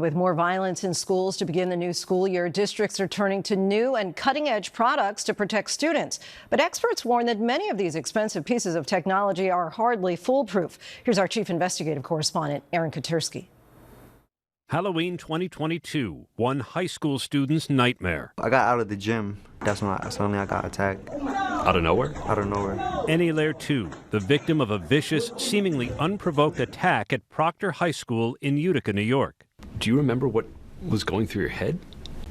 With more violence in schools to begin the new school year, districts are turning to new and cutting-edge products to protect students. But experts warn that many of these expensive pieces of technology are hardly foolproof. Here's our chief investigative correspondent, Aaron Katersky. Halloween 2022, one high school student's nightmare. I got out of the gym. That's when suddenly I got attacked. Out of nowhere? Out of nowhere. Annie Lair, too, the victim of a vicious, seemingly unprovoked attack at Proctor High School in Utica, New York. Do you remember what was going through your head?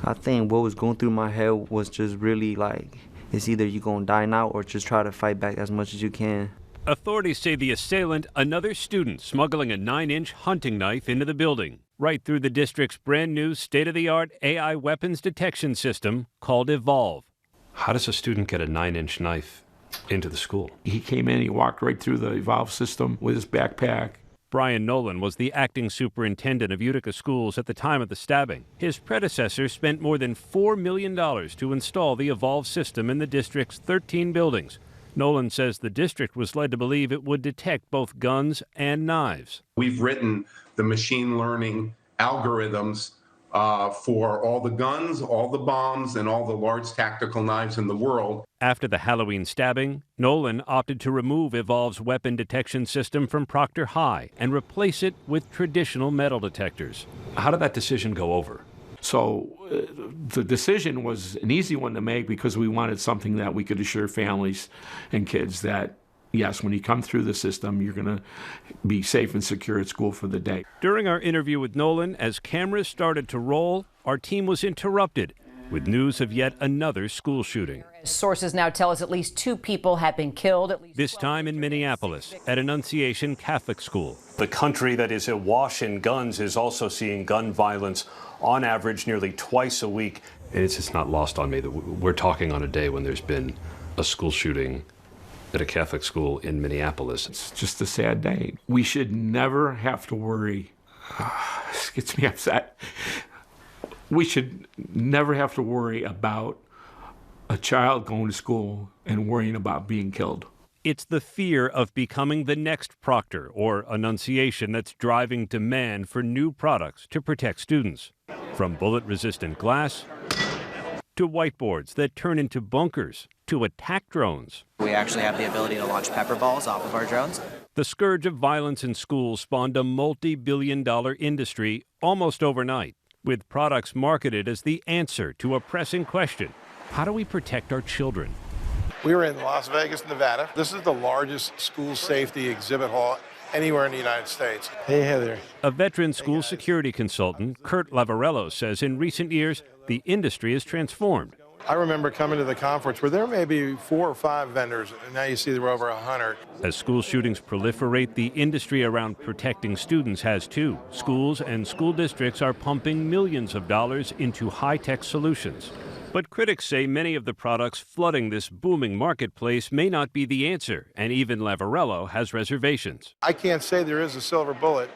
I think what was going through my head was just really like, it's either you're going to die now or just try to fight back as much as you can. Authorities say the assailant, another student, smuggling a 9-inch hunting knife into the building, right through the district's brand new state-of-the-art AI weapons detection system called Evolve. How does a student get a 9-inch knife into the school? He came in, he walked right through the Evolve system with his backpack. Brian Nolan was the acting superintendent of Utica schools at the time of the stabbing. His predecessor spent more than $4 million to install the Evolve system in the district's 13 buildings. Nolan says the district was led to believe it would detect both guns and knives. We've written the machine learning algorithms for all the guns, all the bombs, and all the large tactical knives in the world. After the Halloween stabbing, Nolan opted to remove Evolve's weapon detection system from Proctor High and replace it with traditional metal detectors. How did that decision go over? So the decision was an easy one to make because we wanted something that we could assure families and kids that, yes, when you come through the system, you're going to be safe and secure at school for the day. During our interview with Nolan, as cameras started to roll, our team was interrupted with news of yet another school shooting. Sources now tell us at least 2 people have been killed. This time in Minneapolis, at Annunciation Catholic School. The country that is awash in guns is also seeing gun violence on average nearly twice a week. And it's just not lost on me that we're talking on a day when there's been a school shooting at a Catholic school in Minneapolis. It's just a sad day. We should never have to worry. This gets me upset. We should never have to worry about a child going to school and worrying about being killed. It's the fear of becoming the next Proctor or Annunciation that's driving demand for new products to protect students. From bullet-resistant glass to whiteboards that turn into bunkers to attack drones. We actually have the ability to launch pepper balls off of our drones. The scourge of violence in schools spawned a multi-billion-dollar industry almost overnight, with products marketed as the answer to a pressing question. How do we protect our children? We were in Las Vegas, Nevada. This is the largest school safety exhibit hall anywhere in the United States. Hey, Heather. A veteran school security consultant, Kurt Lavarello, says in recent years, the industry has transformed. I remember coming to the conference where there may be 4 or 5 vendors, and now you see there were over 100. As school shootings proliferate, the industry around protecting students has too. Schools and school districts are pumping millions of dollars into high-tech solutions. But critics say many of the products flooding this booming marketplace may not be the answer, and even Lavarello has reservations. I can't say there is a silver bullet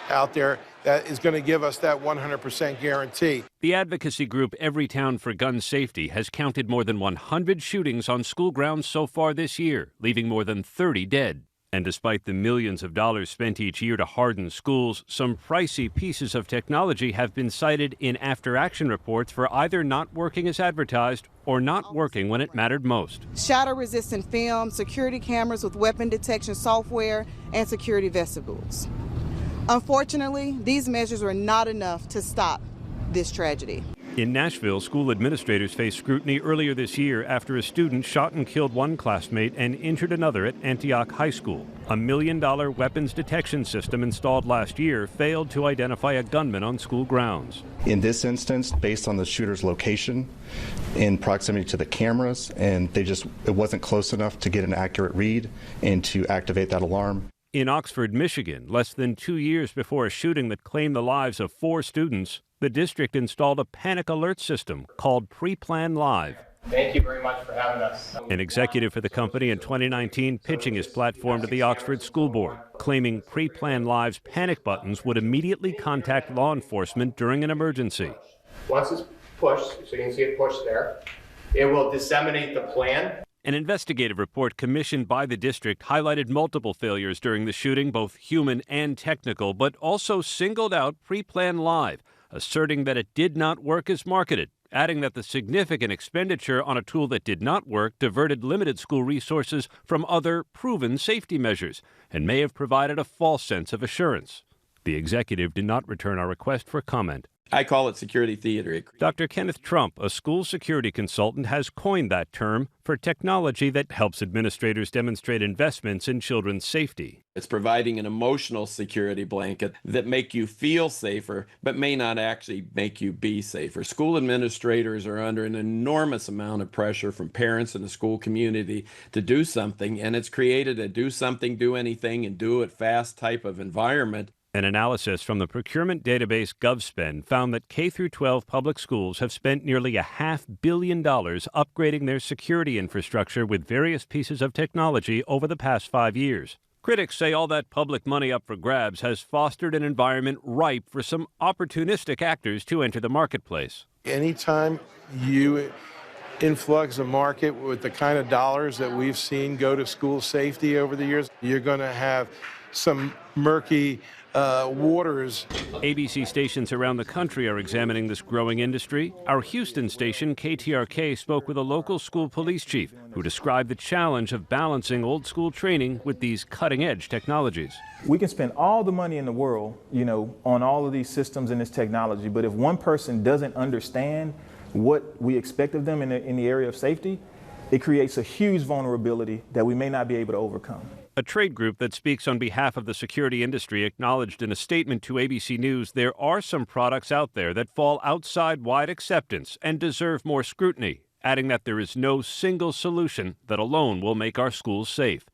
out there that is going to give us that 100% guarantee. The advocacy group Everytown for Gun Safety has counted more than 100 shootings on school grounds so far this year, leaving more than 30 dead. And despite the millions of dollars spent each year to harden schools, some pricey pieces of technology have been cited in after-action reports for either not working as advertised or not working when it mattered most. Shatter-resistant film, security cameras with weapon detection software, and security vestibules. Unfortunately, these measures were not enough to stop this tragedy. In Nashville, school administrators faced scrutiny earlier this year after a student shot and killed one classmate and injured another at Antioch High School. A $1 million weapons detection system installed last year failed to identify a gunman on school grounds. In this instance, based on the shooter's location, in proximity to the cameras, and it wasn't close enough to get an accurate read and to activate that alarm. In Oxford, Michigan, less than 2 years before a shooting that claimed the lives of 4 students, the district installed a panic alert system called Pre-Plan Live. Thank you very much for having us. An executive for the company in 2019 pitching his platform to the Oxford School Board, claiming Pre-Plan Live's panic buttons would immediately contact law enforcement during an emergency. Once it's pushed, so you can see it pushed there, it will disseminate the plan. An investigative report commissioned by the district highlighted multiple failures during the shooting, both human and technical, but also singled out Pre-Plan Live, asserting that it did not work as marketed, adding that the significant expenditure on a tool that did not work diverted limited school resources from other proven safety measures and may have provided a false sense of assurance. The executive did not return our request for comment. I call it security theater. Dr. Kenneth Trump, a school security consultant, has coined that term for technology that helps administrators demonstrate investments in children's safety. It's providing an emotional security blanket that make you feel safer, but may not actually make you be safer. School administrators are under an enormous amount of pressure from parents and the school community to do something, and it's created a do something, do anything, and do it fast type of environment. An analysis from the procurement database GovSpend found that K-12 public schools have spent nearly $500 million upgrading their security infrastructure with various pieces of technology over the past 5 years. Critics say all that public money up for grabs has fostered an environment ripe for some opportunistic actors to enter the marketplace. Anytime you influx a market with the kind of dollars that we've seen go to school safety over the years, you're going to have some murky waters. ABC stations around the country are examining this growing industry. Our Houston station, KTRK, spoke with a local school police chief who described the challenge of balancing old school training with these cutting-edge technologies. We can spend all the money in the world, on all of these systems and this technology, but if one person doesn't understand what we expect of them in the area of safety, it creates a huge vulnerability that we may not be able to overcome. A trade group that speaks on behalf of the security industry acknowledged in a statement to ABC News there are some products out there that fall outside wide acceptance and deserve more scrutiny, adding that there is no single solution that alone will make our schools safe.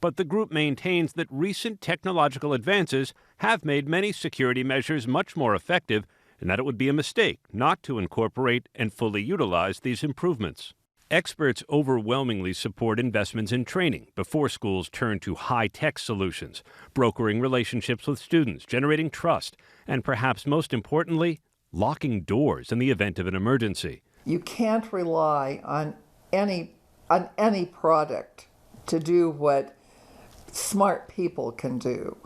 But the group maintains that recent technological advances have made many security measures much more effective and that it would be a mistake not to incorporate and fully utilize these improvements. Experts overwhelmingly support investments in training before schools turn to high-tech solutions, brokering relationships with students, generating trust, and perhaps most importantly, locking doors in the event of an emergency. You can't rely on any product to do what smart people can do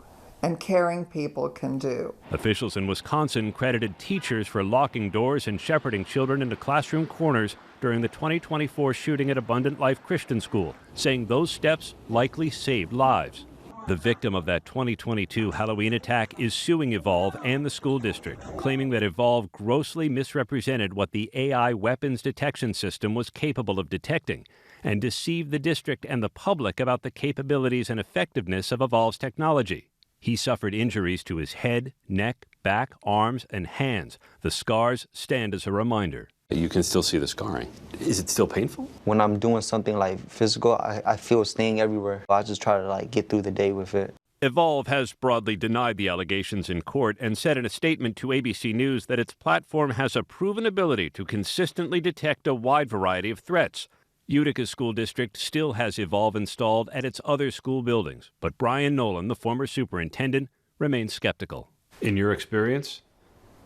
and caring people can do. Officials in Wisconsin credited teachers for locking doors and shepherding children into classroom corners during the 2024 shooting at Abundant Life Christian School, saying those steps likely saved lives. The victim of that 2022 Halloween attack is suing Evolve and the school district, claiming that Evolve grossly misrepresented what the AI weapons detection system was capable of detecting and deceived the district and the public about the capabilities and effectiveness of Evolve's technology. He suffered injuries to his head, neck, back, arms, and hands. The scars stand as a reminder. You can still see the scarring. Is it still painful? When I'm doing something like physical, I feel stinging everywhere. I just try to get through the day with it. Evolve has broadly denied the allegations in court and said in a statement to ABC News that its platform has a proven ability to consistently detect a wide variety of threats. Utica School District still has Evolve installed at its other school buildings, but Brian Nolan, the former superintendent, remains skeptical. In your experience,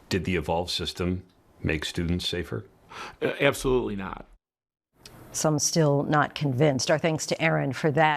did the Evolve system make students safer? Absolutely not. Some still not convinced. Our thanks to Aaron for that.